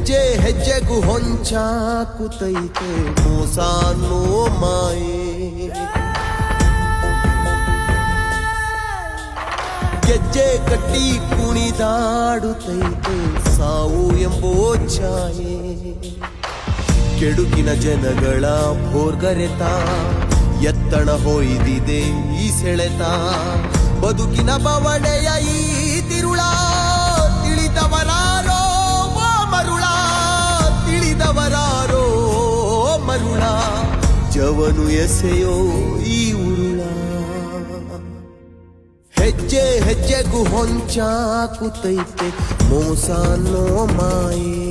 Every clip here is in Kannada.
ಹೆಜ್ಜೆ ಹೆಜ್ಜೆಗೂ ಹೊಂಚಾಕುತ್ತೈತೆ ಮೋಸ ಅನ್ನೋ ಮಾಯೆ. ಗೆಜ್ಜೆ ಕಟ್ಟಿ ಕುಣಿದಾಡುತ್ತೈತೆ ಸಾವು ಎಂಬೋ ಛಾಯೆ. ಕೆಡುಕಿನ ಜನಗಳ ಭೋರ್ಗರೆತ ಎತ್ತಣ ಹೊಯ್ದಿದೆ ಈ ಸೆಳೆತ. ಬದುಕಿನ ಬವಣೆಯ ಈ ತಿರುಳ ತಿಳಿದವರಾರೋ ಮರುಳ, ತಿಳಿದವರಾರೋ ಮರುಳ. ಜವನು ಎಸೆಯೋ ಈ ಉರುಳ. ಹೆಜ್ಜೆ ಹೆಜ್ಜೆಗೂ ಹೊಂಚಾಕುತ್ತೈತೆ ಮೋಸ ಅನ್ನೋ ಮಾಯೆ.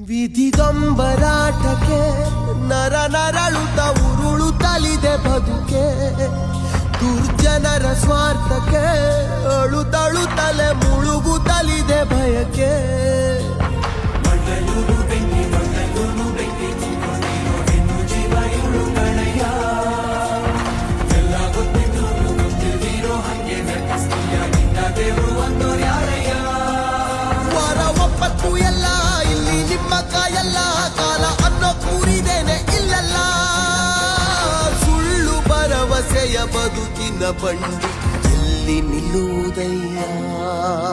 ವಿಧಿಗಂಬರಾಟಕ್ಕೆ ನರ ನರಳುತ್ತ ಉರುಳುತ್ತಲಿದೆ ಬದುಕೆ. ದುರ್ಜನರ ಸ್ವಾರ್ಥಕ್ಕೆ ಅಳುತ್ತಳುತ್ತಲೆ ಮುಳುಗುತ್ತಲಿದೆ ಭಯಕ್ಕೆ. ವರ ಒಪ್ಪತ್ತು ಎಲ್ಲ ಇಲ್ಲಿ ನಿಮ್ಮ ಕಾಯಲ್ಲ, ಕಾಲ ಅನ್ನೋ ಕೂರಿದೇನೆ ಇಲ್ಲಲ್ಲ. ಸುಳ್ಳು ಭರವಸೆಯ ಬದುಕಿನ ಬಂಡಿ ಎಲ್ಲಿ ನಿಲ್ಲುವುದಯ್ಯ.